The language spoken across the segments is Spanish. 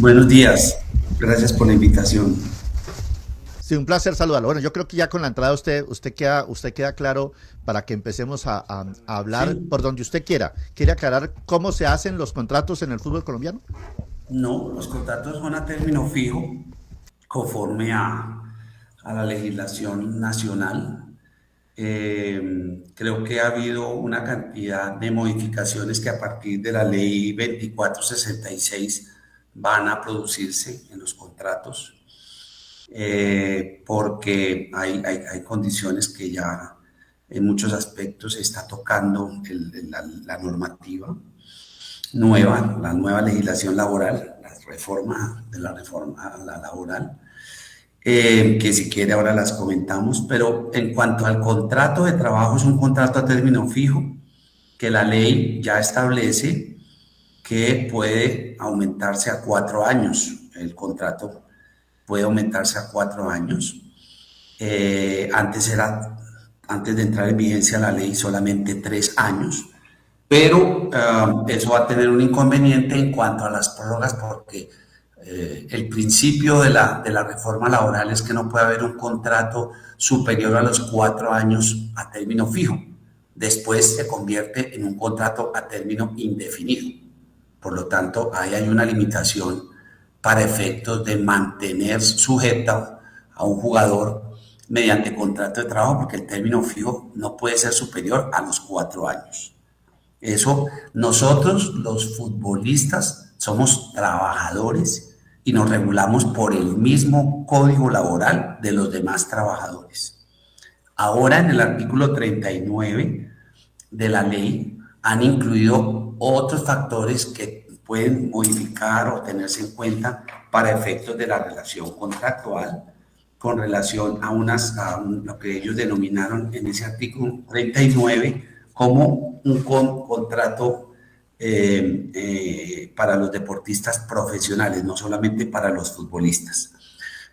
Buenos días, gracias por la invitación. Sí, un placer saludarlo. Bueno, yo creo que ya con la entrada usted queda claro para que empecemos a hablar Sí, por donde usted quiera. ¿Quiere aclarar cómo se hacen los contratos en el fútbol colombiano? no, los contratos son a término fijo conforme a la legislación nacional. Creo que ha habido una cantidad de modificaciones que a partir de la ley 2466 van a producirse en los contratos, porque hay condiciones que ya en muchos aspectos se está tocando la normativa nueva, la nueva legislación laboral, la reforma de la reforma la laboral, que si quiere ahora las comentamos, pero en cuanto al contrato de trabajo, es un contrato a término fijo que la ley ya establece que puede aumentarse a 4 años. El contrato puede aumentarse a 4 años. Antes de entrar en vigencia la ley, solamente 3 años. Pero eso va a tener un inconveniente en cuanto a las prórrogas porque el principio de la reforma laboral es que no puede haber un contrato superior a los 4 años a término fijo. Después se convierte en un contrato a término indefinido. Por lo tanto, ahí hay una limitación para efectos de mantener sujeto a un jugador mediante contrato de trabajo, porque el término fijo no puede ser superior a los 4 años. Eso, nosotros los futbolistas somos trabajadores y nos regulamos por el mismo código laboral de los demás trabajadores. Ahora en el artículo 39 de la ley han incluido otros factores que pueden modificar o tenerse en cuenta para efectos de la relación contractual con relación lo que ellos denominaron en ese artículo 39 como un contrato para los deportistas profesionales, no solamente para los futbolistas.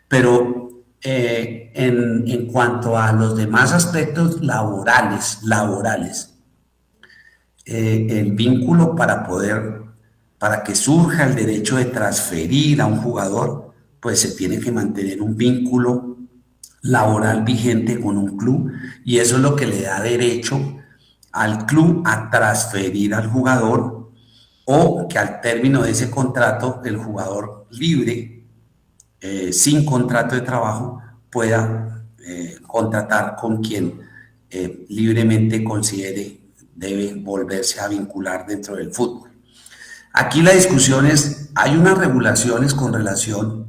Pero en cuanto a los demás aspectos laborales, el vínculo para que surja el derecho de transferir a un jugador, pues se tiene que mantener un vínculo laboral vigente con un club y eso es lo que le da derecho al club a transferir al jugador o que al término de ese contrato el jugador libre, sin contrato de trabajo, pueda contratar con quien libremente considere debe volverse a vincular dentro del fútbol. Aquí la discusión es, hay unas regulaciones con relación,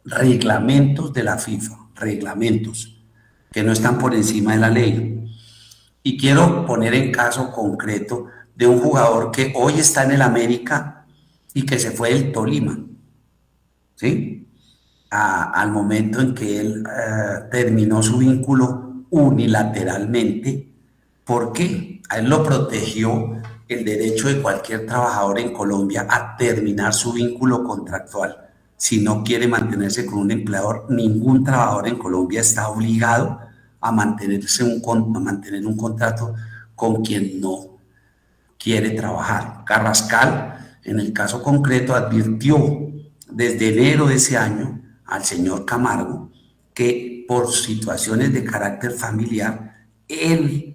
reglamentos de la FIFA, reglamentos que no están por encima de la ley. Y quiero poner en caso concreto de un jugador que hoy está en el América y que se fue del Tolima, ¿sí? Al momento en que él terminó su vínculo unilateralmente. ¿Por qué? A él lo protegió el derecho de cualquier trabajador en Colombia a terminar su vínculo contractual. Si no quiere mantenerse con un empleador, ningún trabajador en Colombia está obligado a mantener un contrato con quien no quiere trabajar. Carrascal, en el caso concreto, advirtió desde enero de ese año al señor Camargo que por situaciones de carácter familiar, él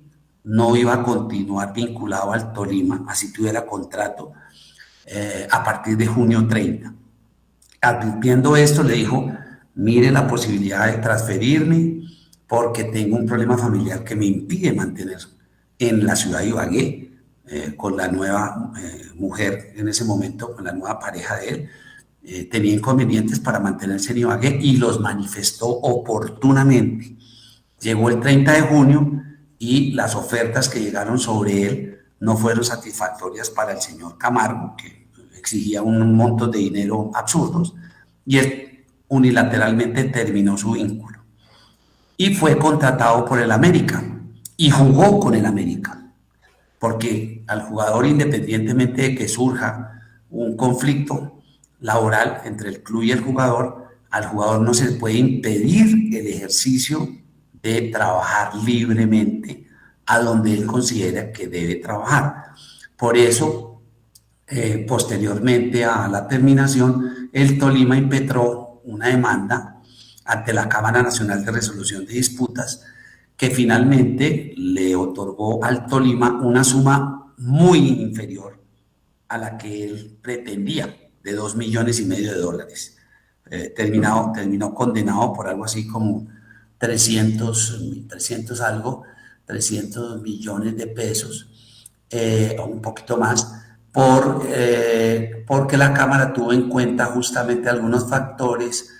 no iba a continuar vinculado al Tolima, así tuviera contrato, a partir de junio 30. Advirtiendo esto, le dijo, mire la posibilidad de transferirme porque tengo un problema familiar que me impide mantener en la ciudad de Ibagué, con la nueva mujer en ese momento, con la nueva pareja de él, tenía inconvenientes para mantenerse en Ibagué y los manifestó oportunamente. Llegó el 30 de junio y las ofertas que llegaron sobre él no fueron satisfactorias para el señor Camargo, que exigía un monto de dinero absurdos, y él unilateralmente terminó su vínculo. Y fue contratado por el América y jugó con el América porque al jugador, independientemente de que surja un conflicto laboral entre el club y el jugador, al jugador no se le puede impedir el ejercicio de trabajar libremente a donde él considera que debe trabajar. Por eso, posteriormente a la terminación, el Tolima impetró una demanda ante la Cámara Nacional de Resolución de Disputas que finalmente le otorgó al Tolima una suma muy inferior a la que él pretendía, de 2,5 millones de dólares. Terminó condenado por algo así como 300 algo, 300 millones de pesos, o un poquito más, porque la Cámara tuvo en cuenta justamente algunos factores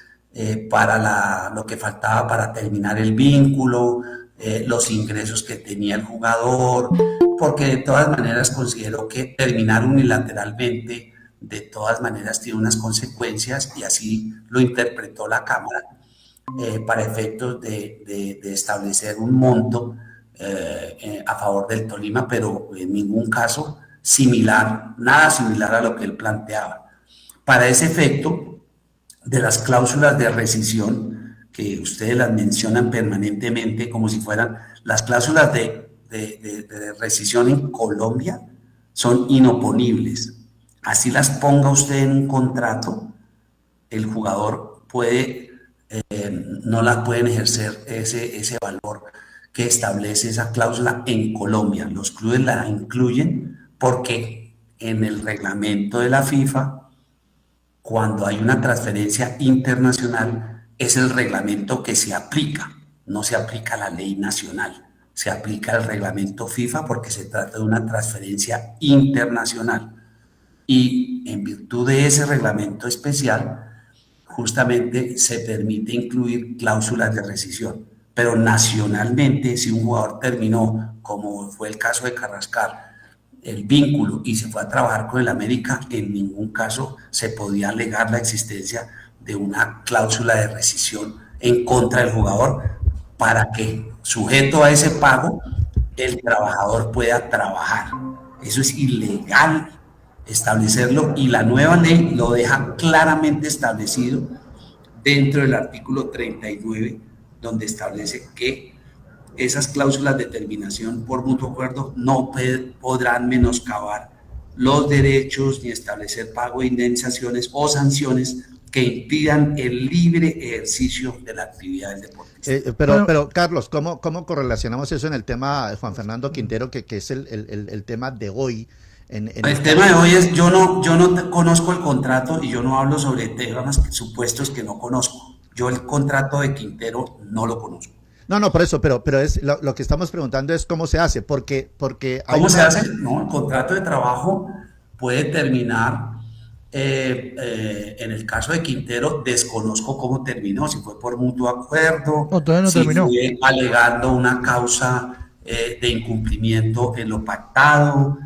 para lo que faltaba para terminar el vínculo, los ingresos que tenía el jugador, porque de todas maneras considero que terminar unilateralmente de todas maneras tiene unas consecuencias y así lo interpretó la Cámara para efectos de establecer un monto a favor del Tolima, pero en ningún caso similar, nada similar a lo que él planteaba. Para ese efecto, de las cláusulas de rescisión, que ustedes las mencionan permanentemente como si fueran las cláusulas de rescisión en Colombia, son inoponibles. Así las ponga usted en un contrato, el jugador no las pueden ejercer ese valor que establece esa cláusula en Colombia. Los clubes la incluyen porque en el reglamento de la FIFA, cuando hay una transferencia internacional, es el reglamento que se aplica, no se aplica la ley nacional, se aplica el reglamento FIFA porque se trata de una transferencia internacional. Y en virtud de ese reglamento especial, justamente se permite incluir cláusulas de rescisión. Pero nacionalmente, si un jugador terminó, como fue el caso de Carrascal, el vínculo y se fue a trabajar con el América, en ningún caso se podía alegar la existencia de una cláusula de rescisión en contra del jugador para que, sujeto a ese pago, el trabajador pueda trabajar. Eso es ilegal establecerlo y la nueva ley lo deja claramente establecido dentro del artículo 39, donde establece que esas cláusulas de terminación por mutuo acuerdo no podrán menoscabar los derechos ni establecer pago de indemnizaciones o sanciones que impidan el libre ejercicio de la actividad del deportista. Pero Carlos, ¿cómo correlacionamos eso en el tema de Juan Fernando Quintero, que es el tema de hoy? El tema de hoy es, yo no conozco el contrato y yo no hablo sobre temas supuestos que no conozco. Yo el contrato de Quintero no lo conozco. No, por eso, pero es lo que estamos preguntando es cómo se hace, porque ¿Cómo se hace? No, el contrato de trabajo puede terminar, en el caso de Quintero, desconozco cómo terminó, si fue por mutuo acuerdo, si fue alegando una causa de incumplimiento en lo pactado,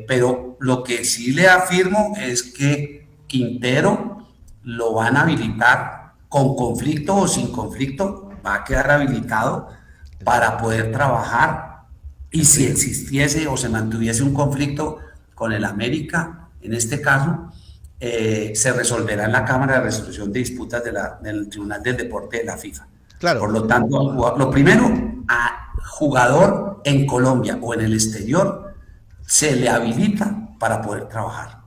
pero lo que sí le afirmo es que Quintero lo van a habilitar con conflicto o sin conflicto, va a quedar habilitado para poder trabajar, y si existiese o se mantuviese un conflicto con el América, en este caso, se resolverá en la Cámara de Resolución de Disputas del Tribunal del Deporte de la FIFA. Claro. Por lo tanto, lo primero, a jugador en Colombia o en el exterior se le habilita para poder trabajar.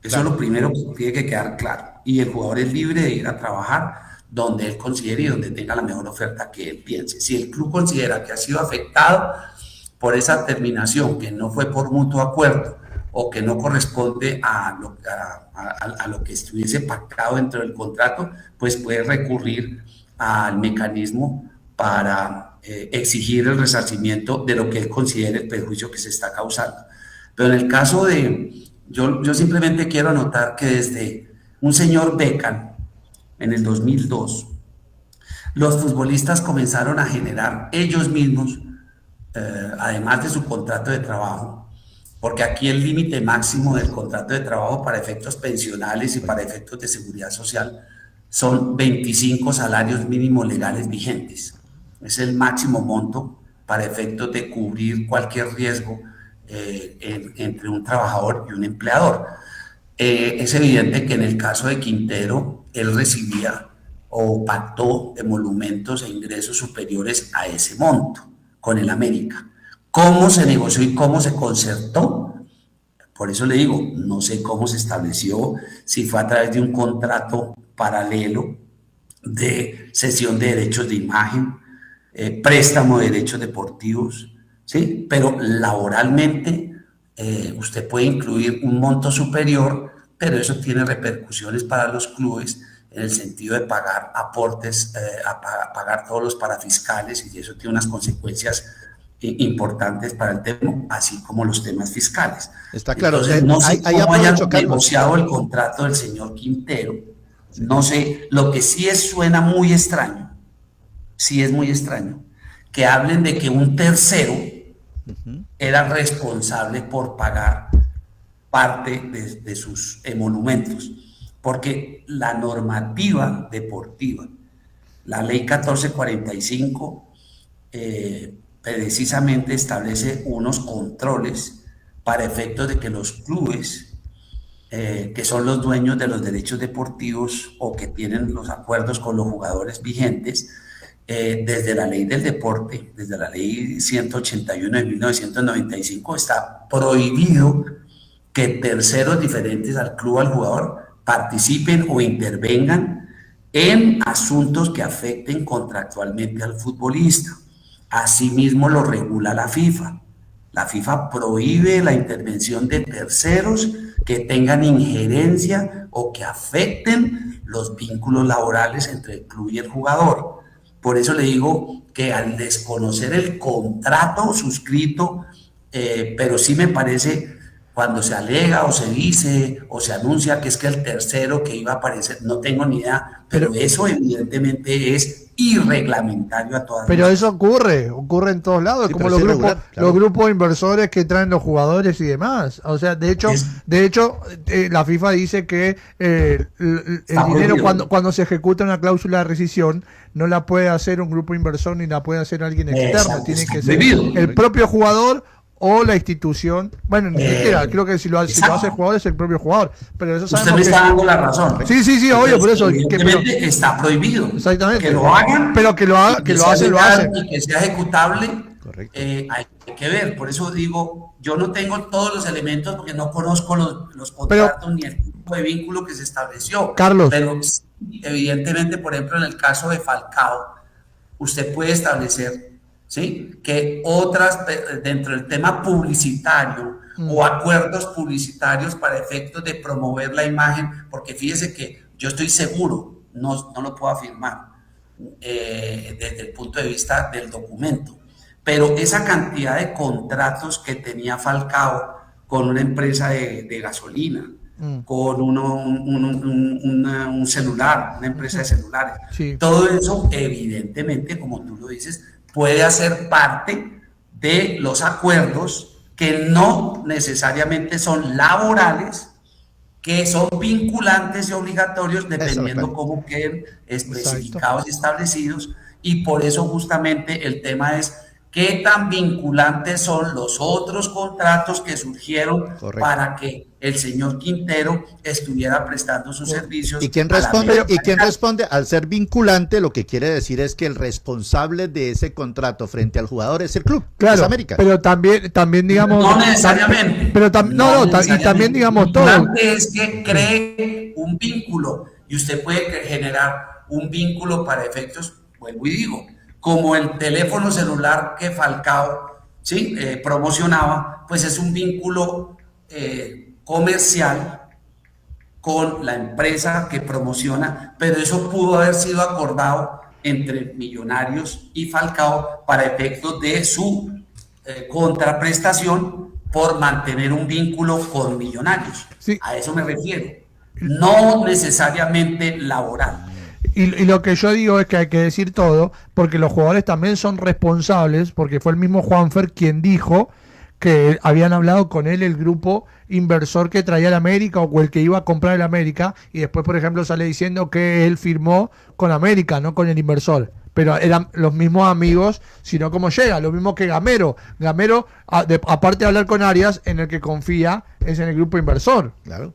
Eso es lo primero que tiene que quedar claro. Y el jugador es libre de ir a trabajar donde él considere y donde tenga la mejor oferta que él piense. Si el club considera que ha sido afectado por esa terminación, que no fue por mutuo acuerdo o que no corresponde a lo que estuviese pactado dentro del contrato, pues puede recurrir al mecanismo para exigir el resarcimiento de lo que él considere el perjuicio que se está causando. Pero en el caso yo simplemente quiero anotar que desde un señor Beckham, en el 2002, los futbolistas comenzaron a generar ellos mismos, además de su contrato de trabajo, porque aquí el límite máximo del contrato de trabajo para efectos pensionales y para efectos de seguridad social son 25 salarios mínimos legales vigentes. Es el máximo monto para efectos de cubrir cualquier riesgo entre un trabajador y un empleador. Es evidente que en el caso de Quintero, él recibía o pactó emolumentos e ingresos superiores a ese monto con el América. ¿Cómo se negoció y cómo se concertó? Por eso le digo, no sé cómo se estableció, si fue a través de un contrato paralelo de cesión de derechos de imagen, préstamo de derechos deportivos, ¿sí? Pero laboralmente usted puede incluir un monto superior, pero eso tiene repercusiones para los clubes en el sentido de pagar aportes, pagar todos los parafiscales, y eso tiene unas consecuencias importantes para el tema, así como los temas fiscales. Está claro. Entonces, no sé cómo hayan Carlos, negociado el contrato del señor Quintero, no sé, lo que sí suena muy extraño, sí es muy extraño, que hablen de que un tercero era responsable por pagar parte de sus emolumentos, porque la normativa deportiva, la ley 1445, precisamente establece unos controles para efectos de que los clubes, que son los dueños de los derechos deportivos o que tienen los acuerdos con los jugadores vigentes, desde la ley del deporte, desde la ley 181 de 1995, está prohibido que terceros diferentes al club, al jugador, participen o intervengan en asuntos que afecten contractualmente al futbolista. Asimismo lo regula la FIFA. La FIFA prohíbe la intervención de terceros que tengan injerencia o que afecten los vínculos laborales entre el club y el jugador. Por eso le digo que al desconocer el contrato suscrito, pero sí me parece, cuando se alega o se dice o se anuncia que es que el tercero que iba a aparecer, no tengo ni idea, pero eso evidentemente es irreglamentario a todas. Pero eso ocurre en todos lados, sí, como los grupos, regular, claro. Los grupos de inversores que traen los jugadores y demás. O sea, de hecho, la FIFA dice que el dinero cuando se ejecuta una cláusula de rescisión no la puede hacer un grupo inversor ni la puede hacer alguien externo, tiene que ser el propio jugador o la institución. Bueno, ni siquiera, creo que si lo hace el jugador es el propio jugador, pero eso usted me está dando la razón. Sí, obvio, por eso está prohibido. Exactamente. Que lo hagan, pero que lo hacen y que sea ejecutable. Hay que ver. Por eso digo, yo no tengo todos los elementos porque no conozco los contratos ni el tipo de vínculo que se estableció. Carlos, pero evidentemente, por ejemplo, en el caso de Falcao, usted puede establecer, ¿sí?, que otras, dentro del tema publicitario o acuerdos publicitarios para efectos de promover la imagen, porque fíjese que yo estoy seguro, no lo puedo afirmar desde el punto de vista del documento, pero esa cantidad de contratos que tenía Falcao con una empresa de gasolina, con un celular, una empresa de celulares, sí, todo eso evidentemente, como tú lo dices, puede hacer parte de los acuerdos que no necesariamente son laborales, que son vinculantes y obligatorios dependiendo cómo queden especificados y establecidos, y por eso justamente el tema es qué tan vinculantes son los otros contratos que surgieron para que el señor Quintero estuviera prestando sus servicios. ¿Y quién responde? Al ser vinculante, lo que quiere decir es que el responsable de ese contrato frente al jugador es el club, claro, es América. Pero también digamos... No necesariamente. Pero y también digamos todo. Es que cree un vínculo y usted puede generar un vínculo para efectos, vuelvo y digo, como el teléfono celular que Falcao, ¿sí?, promocionaba, pues es un vínculo comercial con la empresa que promociona, pero eso pudo haber sido acordado entre Millonarios y Falcao para efectos de su contraprestación por mantener un vínculo con Millonarios. Sí. A eso me refiero, no necesariamente laboral. Y lo que yo digo es que hay que decir todo, porque los jugadores también son responsables, porque fue el mismo Juanfer quien dijo que habían hablado con él el grupo inversor que traía el América o el que iba a comprar el América, y después, por ejemplo, sale diciendo que él firmó con América, no con el inversor. Pero eran los mismos amigos, sino como llega, lo mismo que Gamero. Gamero, aparte de hablar con Arias, en el que confía es en el grupo inversor. Claro.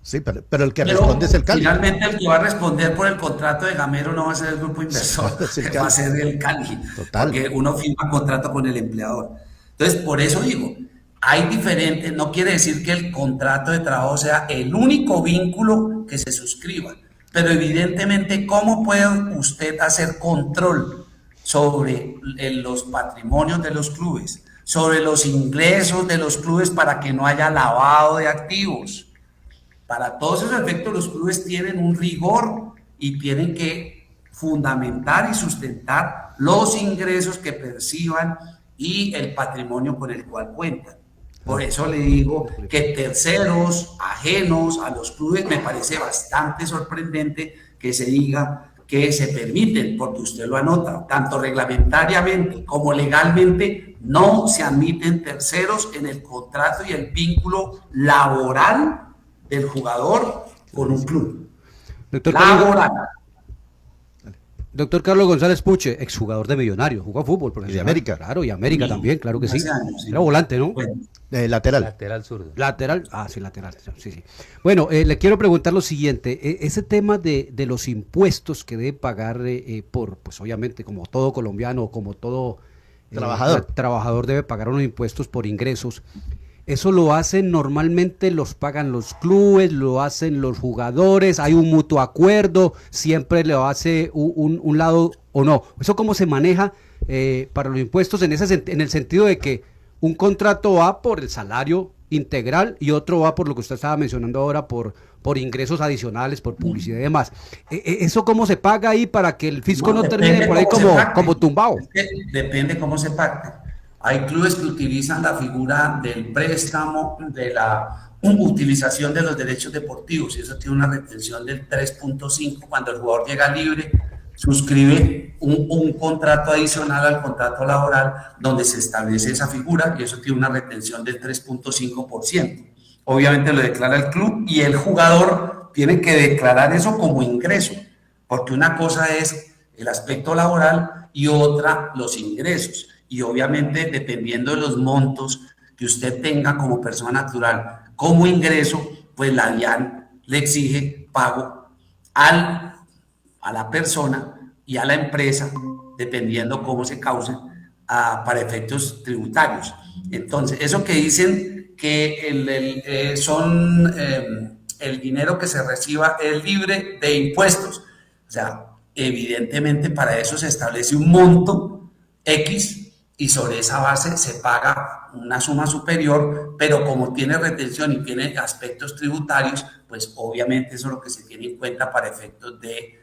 Sí, pero el que responde es el Cali. Finalmente el que va a responder por el contrato de Gamero no va a ser el grupo inversor, va a ser el Cali. Total. Porque uno firma contrato con el empleador. Entonces, por eso digo, Hay diferentes, no quiere decir que el contrato de trabajo sea el único vínculo que se suscriba, pero evidentemente, ¿cómo puede usted hacer control sobre los patrimonios de los clubes, sobre los ingresos de los clubes para que no haya lavado de activos? Para todos esos efectos, los clubes tienen un rigor y tienen que fundamentar y sustentar los ingresos que perciban y el patrimonio con el cual cuentan. Por eso le digo que terceros, ajenos a los clubes, me parece bastante sorprendente que se diga que se permiten, porque usted lo anota, tanto reglamentariamente como legalmente, no se admiten terceros en el contrato y el vínculo laboral del jugador con un club. Doctor Laboral. Doctor Carlos González Puche, exjugador de Millonarios, jugó fútbol profesional. Y de América. Claro, y América también, claro que sí. Años, sí. Era volante, ¿no? Bueno, Lateral. Lateral zurdo. Lateral, sí, lateral, sí, sí. Bueno, le quiero preguntar lo siguiente, ese tema de los impuestos que debe pagar pues obviamente, como todo colombiano, como todo trabajador debe pagar unos impuestos por ingresos. ¿Eso lo hacen normalmente, los pagan los clubes, lo hacen los jugadores, hay un mutuo acuerdo, siempre lo hace un lado o no? ¿Eso cómo se maneja para los impuestos en el sentido de que un contrato va por el salario integral y otro va por lo que usted estaba mencionando ahora, por ingresos adicionales, por publicidad y demás? ¿Eso cómo se paga ahí para que el fisco no termine por ahí como tumbado? Es que depende cómo se pacte. Hay clubes que utilizan la figura del préstamo, de la utilización de los derechos deportivos, y eso tiene una retención del 3.5. Cuando el jugador llega libre, suscribe un contrato adicional al contrato laboral donde se establece esa figura, y eso tiene una retención del 3.5%. Obviamente lo declara el club y el jugador tiene que declarar eso como ingreso, porque una cosa es el aspecto laboral y otra los ingresos. Y obviamente, dependiendo de los montos que usted tenga como persona natural como ingreso, pues la DIAN le exige pago a la persona y a la empresa, dependiendo cómo se cause, para efectos tributarios. Entonces, eso que dicen que el dinero que se reciba es libre de impuestos. O sea, evidentemente para eso se establece un monto X, y sobre esa base se paga una suma superior, pero como tiene retención y tiene aspectos tributarios, pues obviamente eso es lo que se tiene en cuenta para efectos de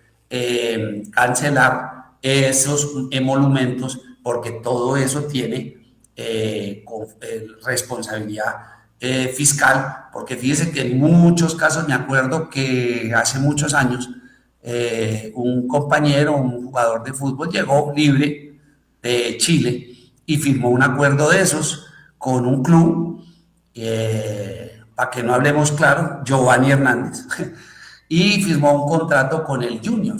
cancelar esos emolumentos, porque todo eso tiene responsabilidad fiscal, porque fíjese que en muchos casos, me acuerdo que hace muchos años, un compañero, un jugador de fútbol llegó libre de Chile y firmó un acuerdo de esos con un club, para que no hablemos claro, Giovanni Hernández, y firmó un contrato con el Junior.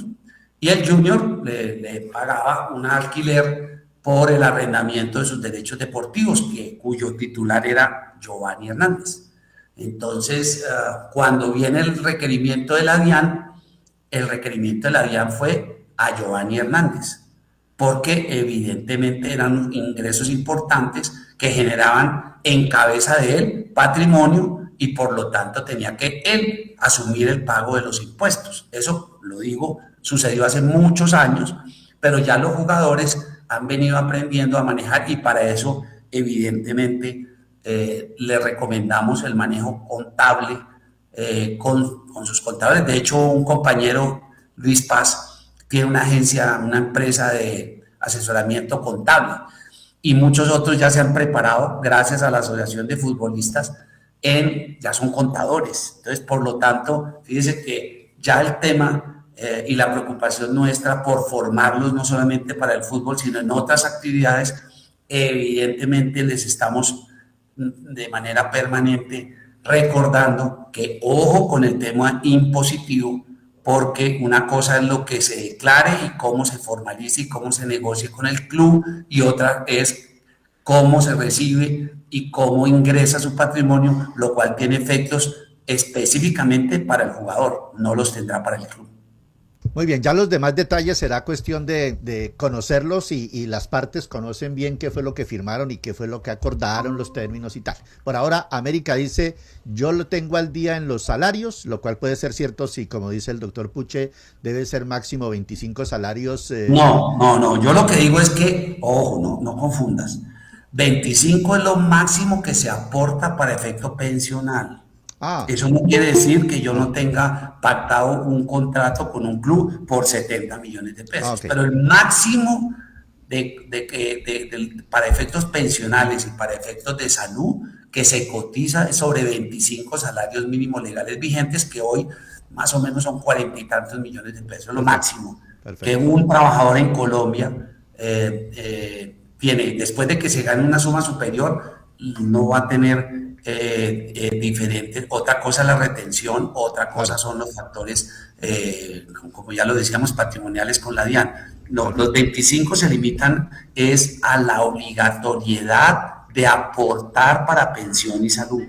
Y el Junior le pagaba un alquiler por el arrendamiento de sus derechos deportivos, cuyo titular era Giovanni Hernández. Entonces, cuando viene el requerimiento de la DIAN, el requerimiento de la DIAN fue a Giovanni Hernández, porque evidentemente eran ingresos importantes que generaban en cabeza de él patrimonio y por lo tanto tenía que él asumir el pago de los impuestos. Eso, lo digo, sucedió hace muchos años, pero ya los jugadores han venido aprendiendo a manejar y para eso evidentemente le recomendamos el manejo contable con sus contables. De hecho, un compañero, Luis Paz, tiene una agencia, una empresa de asesoramiento contable y muchos otros ya se han preparado gracias a la Asociación de Futbolistas, ya son contadores. Entonces, por lo tanto, fíjese que ya el tema y la preocupación nuestra por formarlos no solamente para el fútbol, sino en otras actividades, evidentemente les estamos de manera permanente recordando que ojo con el tema impositivo, porque una cosa es lo que se declare y cómo se formalice y cómo se negocie con el club, y otra es cómo se recibe y cómo ingresa su patrimonio, lo cual tiene efectos específicamente para el jugador, no los tendrá para el club. Muy bien, ya los demás detalles será cuestión de conocerlos y las partes conocen bien qué fue lo que firmaron y qué fue lo que acordaron, los términos y tal. Por ahora, América dice, yo lo tengo al día en los salarios, lo cual puede ser cierto si, como dice el doctor Puche, debe ser máximo 25 salarios. No, yo lo que digo es que, ojo, no confundas, 25 es lo máximo que se aporta para efecto pensional. Eso no quiere decir que yo no tenga pactado un contrato con un club por 70 millones de pesos, pero el máximo para efectos pensionales y para efectos de salud que se cotiza es sobre 25 salarios mínimos legales vigentes, que hoy más o menos son 40 y tantos millones de pesos, lo máximo que un trabajador en Colombia tiene. Después de que se gane una suma superior, no va a tener diferente. Otra cosa es la retención, otra cosa son los factores, como ya lo decíamos, patrimoniales con la DIAN. Los 25 se limitan es a la obligatoriedad de aportar para pensión y salud.